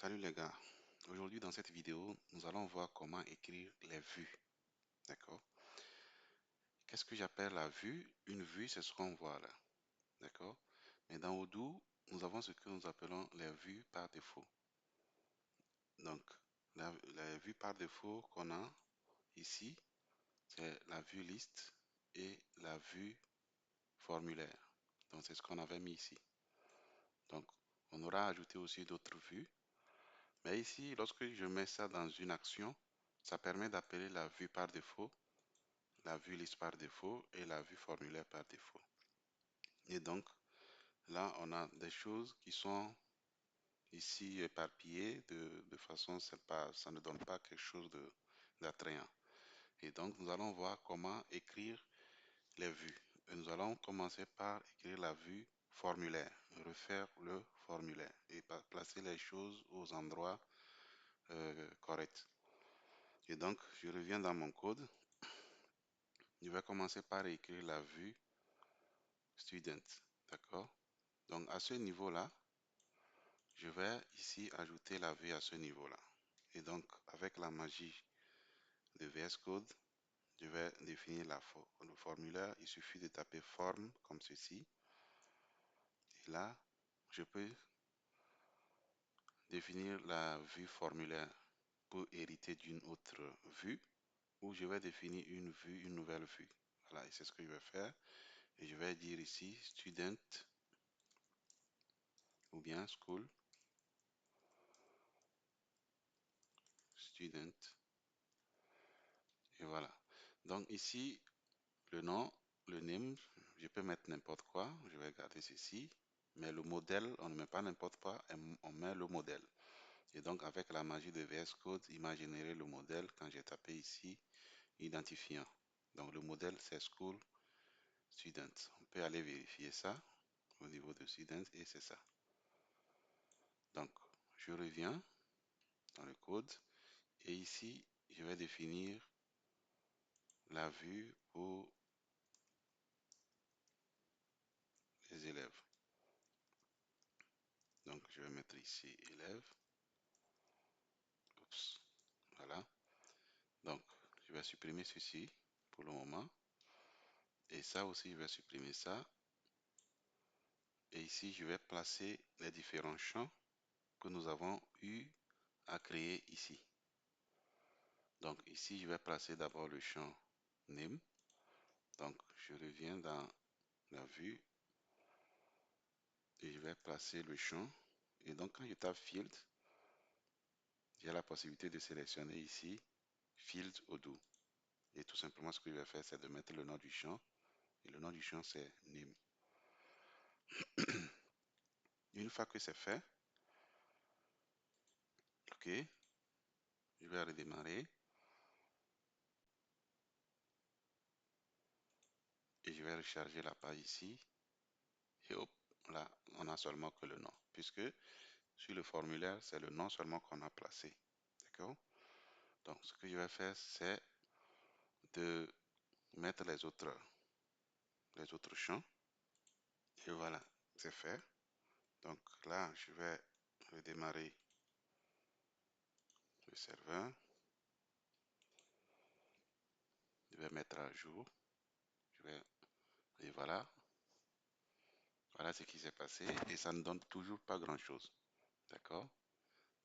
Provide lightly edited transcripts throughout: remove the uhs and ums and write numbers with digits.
Salut les gars, aujourd'hui dans cette vidéo, nous allons voir comment écrire les vues, d'accord? Qu'est-ce que j'appelle la vue? Une vue, c'est ce qu'on voit là, d'accord? Mais dans Odoo, nous avons ce que nous appelons les vues par défaut. Donc, la vue par défaut qu'on a ici, c'est la vue liste et la vue formulaire. Donc, c'est ce qu'on avait mis ici. Donc, on aura ajouté aussi d'autres vues. Mais ici, lorsque je mets ça dans une action, ça permet d'appeler la vue par défaut, la vue liste par défaut et la vue formulaire par défaut. Et donc, là, on a des choses qui sont ici éparpillées de façon, ça ne donne pas quelque chose d'attrayant. Et donc, nous allons voir comment écrire les vues. Et nous allons commencer par écrire la vue formulaire, refaire le formulaire et placer les choses aux endroits corrects. Et donc, je reviens dans mon code. Je vais commencer par écrire la vue student. D'accord? Donc, à ce niveau-là, je vais ici ajouter la vue à ce niveau-là. Et donc, avec la magie de VS Code, je vais définir le formulaire. Il suffit de taper form comme ceci. Et là, je peux définir la vue formulaire pour hériter d'une autre vue ou je vais définir une vue, une nouvelle vue. Voilà, et c'est ce que je vais faire. Et je vais dire ici student ou bien school, student. Et voilà. Donc ici, le nom, le name, je peux mettre n'importe quoi. Je vais garder ceci. Mais le modèle, on ne met pas n'importe quoi, on met le modèle. Et donc, avec la magie de VS Code, il m'a généré le modèle quand j'ai tapé ici, identifiant. Donc, le modèle, c'est School Student. On peut aller vérifier ça au niveau de Student et c'est ça. Donc, je reviens dans le code et ici, je vais définir la vue pour les élèves. Donc, je vais mettre ici élèves. Oups, voilà. Donc, je vais supprimer ceci pour le moment. Et ça aussi, je vais supprimer ça. Et ici, je vais placer les différents champs que nous avons eu à créer ici. Donc, ici, je vais placer d'abord le champ name. Donc, je reviens dans la vue et je vais placer le champ. Et donc, quand je tape field, j'ai la possibilité de sélectionner ici field Odoo. Et tout simplement, ce que je vais faire, c'est de mettre le nom du champ. Et le nom du champ, c'est name. Une fois que c'est fait, OK, je vais redémarrer. Et je vais recharger la page ici. Et hop, là, on a seulement que le nom. Puisque sur le formulaire, c'est le nom seulement qu'on a placé. D'accord? Donc, ce que je vais faire, c'est de mettre les autres champs. Et voilà, c'est fait. Donc là, je vais redémarrer le serveur. Je vais mettre à jour. Et voilà. Voilà ce qui s'est passé. Et ça ne donne toujours pas grand-chose. D'accord?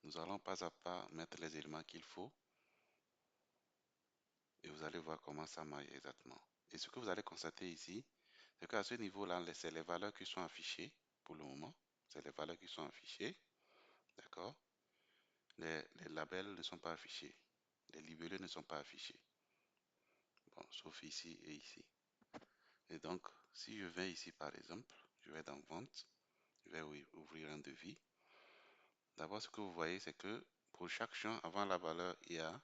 Nous allons pas à pas mettre les éléments qu'il faut. Et vous allez voir comment ça marche exactement. Et ce que vous allez constater ici, c'est qu'à ce niveau-là, c'est les valeurs qui sont affichées pour le moment. C'est les valeurs qui sont affichées. D'accord? Les labels ne sont pas affichés. Les libellés ne sont pas affichés. Bon, sauf ici et ici. Et donc, si je vais ici par exemple, je vais dans Vente, je vais ouvrir un devis. D'abord, ce que vous voyez, c'est que pour chaque champ, avant la valeur, il y a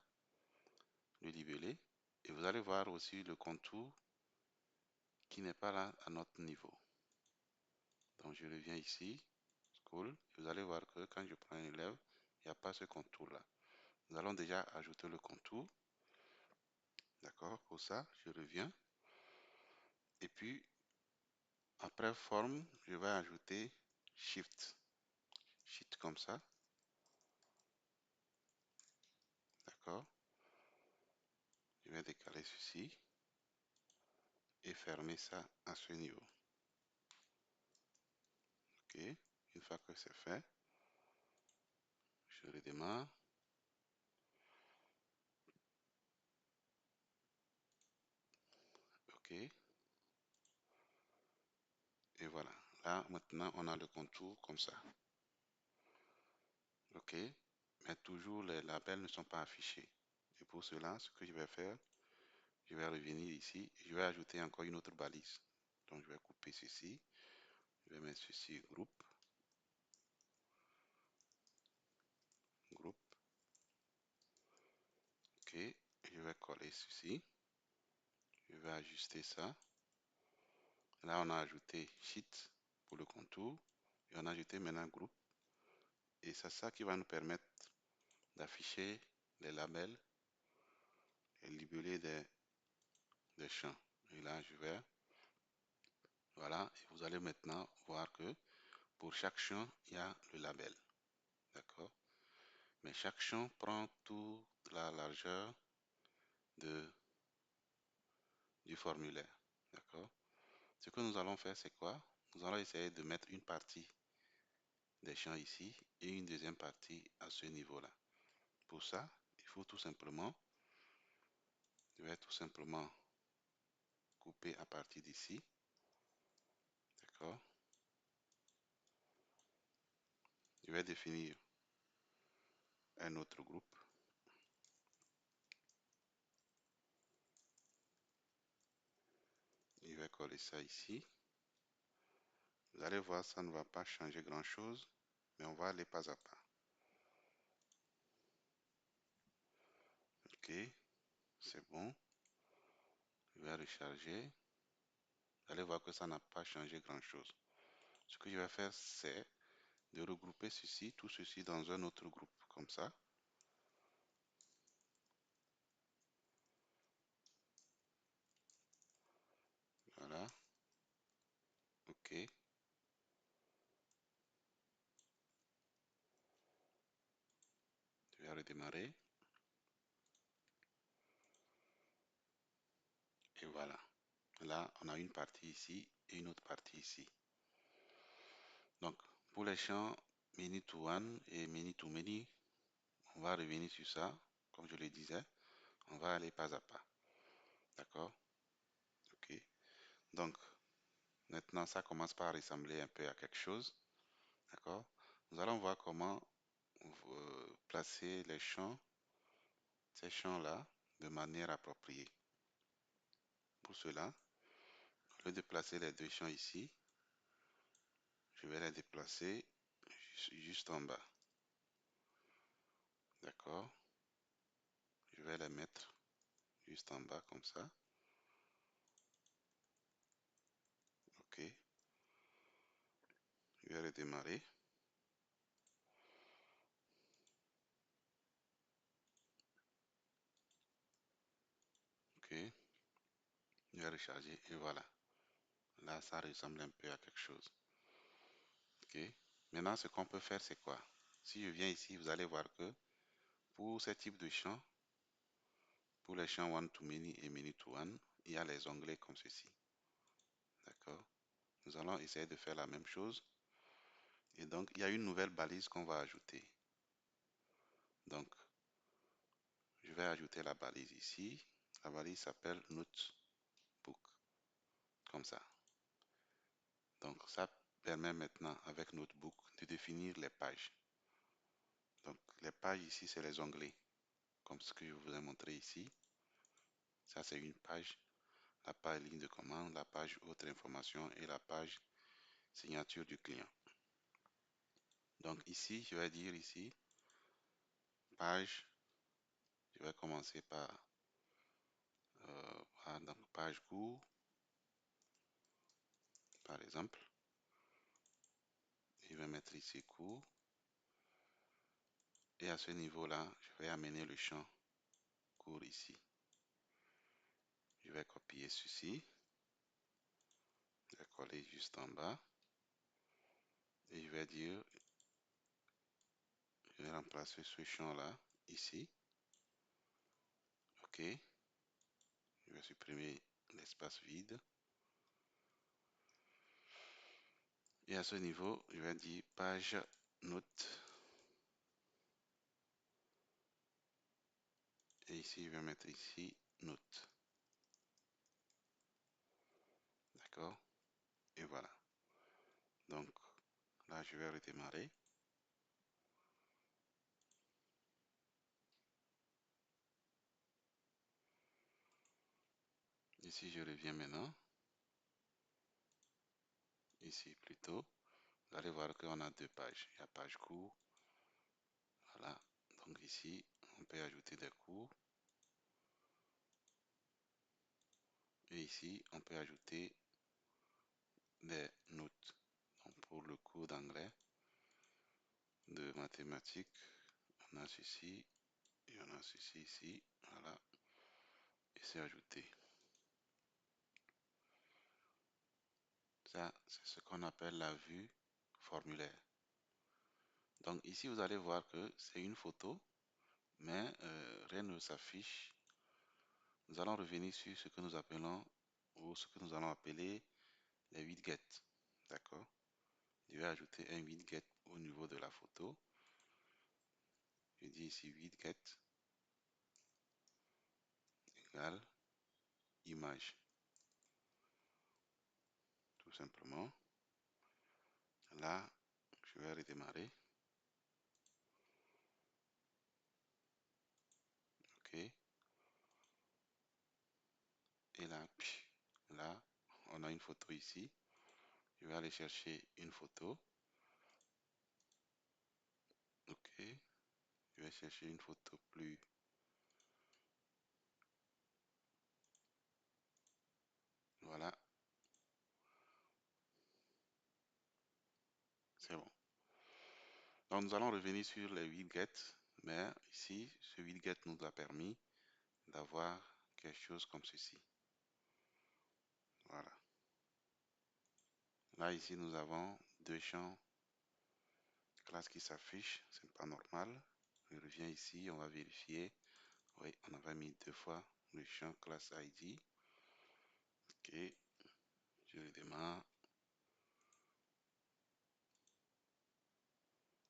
le libellé. Et vous allez voir aussi le contour qui n'est pas là à notre niveau. Donc, je reviens ici, School. Vous allez voir que quand je prends un élève, il n'y a pas ce contour-là. Nous allons déjà ajouter le contour. D'accord? Pour ça, je reviens. Et puis, après forme, je vais ajouter Shift. Shift comme ça. D'accord? Je vais décaler ceci et fermer ça à ce niveau. Ok? Une fois que c'est fait, je redémarre. Ok? Et voilà. Là, maintenant, on a le contour comme ça. Ok? Mais toujours, les labels ne sont pas affichés. Et pour cela, ce que je vais faire, je vais revenir ici. Je vais ajouter encore une autre balise. Donc, je vais couper ceci. Je vais mettre ceci, groupe. Groupe. Ok. Je vais coller ceci. Je vais ajuster ça. Là, on a ajouté sheet pour le contour. Et on a ajouté maintenant groupe. Et c'est ça qui va nous permettre d'afficher les labels et libeller des champs. Et là, je vais, voilà, et vous allez maintenant voir que pour chaque champ, il y a le label. D'accord? Mais chaque champ prend toute la largeur de, du formulaire. D'accord? Ce que nous allons faire, c'est quoi? Nous allons essayer de mettre une partie des champs ici et une deuxième partie à ce niveau-là. Pour ça, il faut tout simplement, je vais tout simplement couper à partir d'ici. D'accord? Je vais définir un autre groupe. Je vais coller ça ici. Vous allez voir, ça ne va pas changer grand-chose, mais on va aller pas à pas. Ok, c'est bon. Je vais recharger. Vous allez voir que ça n'a pas changé grand-chose. Ce que je vais faire, c'est de regrouper ceci, tout ceci dans un autre groupe, comme ça. Voilà. Ok. Je vais redémarrer. Et voilà. Là, on a une partie ici et une autre partie ici. Donc, pour les champs many to one et many to many, on va revenir sur ça. Comme je le disais, on va aller pas à pas. D'accord? Ok. Donc, maintenant, ça commence par ressembler un peu à quelque chose. D'accord? Nous allons voir comment placer les champs, ces champs-là, de manière appropriée. Pour cela, au lieu de placer les deux champs ici, je vais les déplacer juste en bas. D'accord? Je vais les mettre juste en bas comme ça. Ok. Je vais redémarrer. Ok. Je vais recharger et voilà. Là, ça ressemble un peu à quelque chose. Ok. Maintenant, ce qu'on peut faire, c'est quoi? Si je viens ici, vous allez voir que pour ce type de champ, pour les champs one to many et many to one, il y a les onglets comme ceci. D'accord? Nous allons essayer de faire la même chose. Et donc, il y a une nouvelle balise qu'on va ajouter. Donc, je vais ajouter la balise ici. La balise s'appelle Notebook. Comme ça. Donc, ça permet maintenant, avec Notebook, de définir les pages. Donc, les pages ici, c'est les onglets. Comme ce que je vous ai montré ici. Ça, c'est une page. La page ligne de commande, la page autre information et la page signature du client. Donc ici, je vais dire ici, page, je vais commencer par donc page cours, par exemple. Je vais mettre ici cours. Et à ce niveau-là, je vais amener le champ cours ici. Je vais copier ceci. Je vais coller juste en bas. Et je vais dire, je vais remplacer ce champ-là ici. Je vais supprimer l'espace vide. Et à ce niveau, je vais dire page note. Et ici, je vais mettre ici note. D'accord? Et voilà. Donc là, je vais redémarrer. Ici, je reviens maintenant. Ici, plutôt. Vous allez voir qu'on a deux pages. Il y a page cours. Voilà. Donc ici, on peut ajouter des cours. Et ici, on peut ajouter des notes. Donc pour le cours d'anglais, de mathématiques, on a ceci, et on a ceci ici. Voilà. Et c'est ajouté. Ça, c'est ce qu'on appelle la vue formulaire. Donc ici, vous allez voir que c'est une photo, mais rien ne s'affiche. Nous allons revenir sur ce que nous appelons, ou ce que nous allons appeler les widgets. D'accord? Je vais ajouter un widget au niveau de la photo. Je dis ici widget égale image. Tout simplement. Là, je vais redémarrer. OK. Et là, là, on a une photo ici. Je vais aller chercher une photo. OK. Je vais chercher une photo plus. Voilà. C'est bon. Donc, nous allons revenir sur les widgets. Mais ici, ce widget nous a permis d'avoir quelque chose comme ceci. Voilà. Là, ici, nous avons deux champs classe qui s'affichent. C'est pas normal. Je reviens ici, on va vérifier. Oui, on avait mis deux fois le champ classe ID. OK. Je redémarre.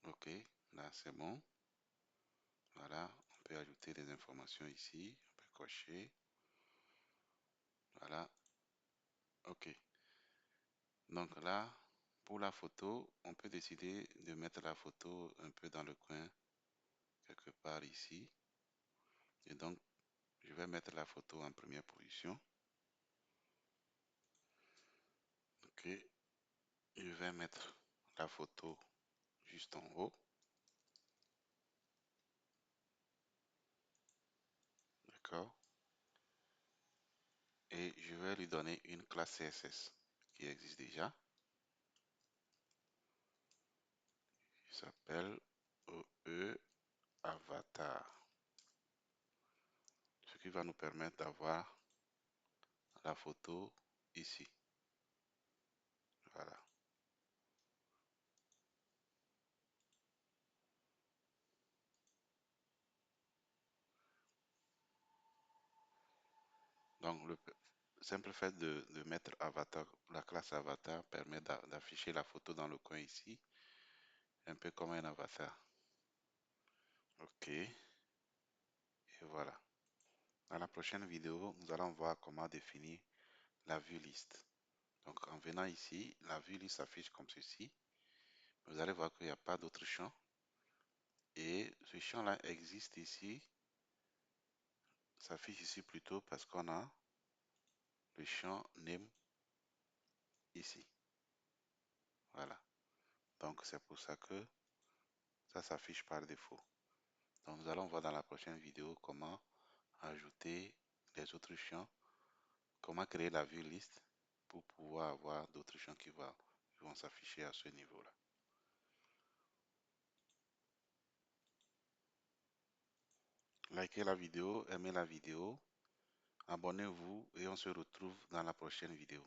OK. Là, c'est bon. Voilà. On peut ajouter des informations ici. On peut cocher. Voilà. OK. Donc là, pour la photo, on peut décider de mettre la photo un peu dans le coin, quelque part ici. Et donc, je vais mettre la photo en première position. OK. Je vais mettre la photo juste en haut. D'accord. Et je vais lui donner une classe CSS qui existe déjà. Il s'appelle OE Avatar. Ce qui va nous permettre d'avoir la photo ici. Voilà. Donc le simple fait de mettre avatar, la classe avatar permet d'afficher la photo dans le coin ici, un peu comme un avatar. OK. Et voilà. Dans la prochaine vidéo, nous allons voir comment définir la vue liste. Donc en venant ici, la vue liste s'affiche comme ceci. Vous allez voir qu'il n'y a pas d'autre champ. Et ce champ-là existe ici, s'affiche ici plutôt parce qu'on a le champ name ici. Voilà. Donc c'est pour ça que ça s'affiche par défaut. Donc nous allons voir dans la prochaine vidéo comment ajouter les autres champs, comment créer la vue liste pour pouvoir avoir d'autres champs qui vont s'afficher à ce niveau-là. Likez la vidéo, aimez la vidéo, abonnez-vous et on se retrouve dans la prochaine vidéo.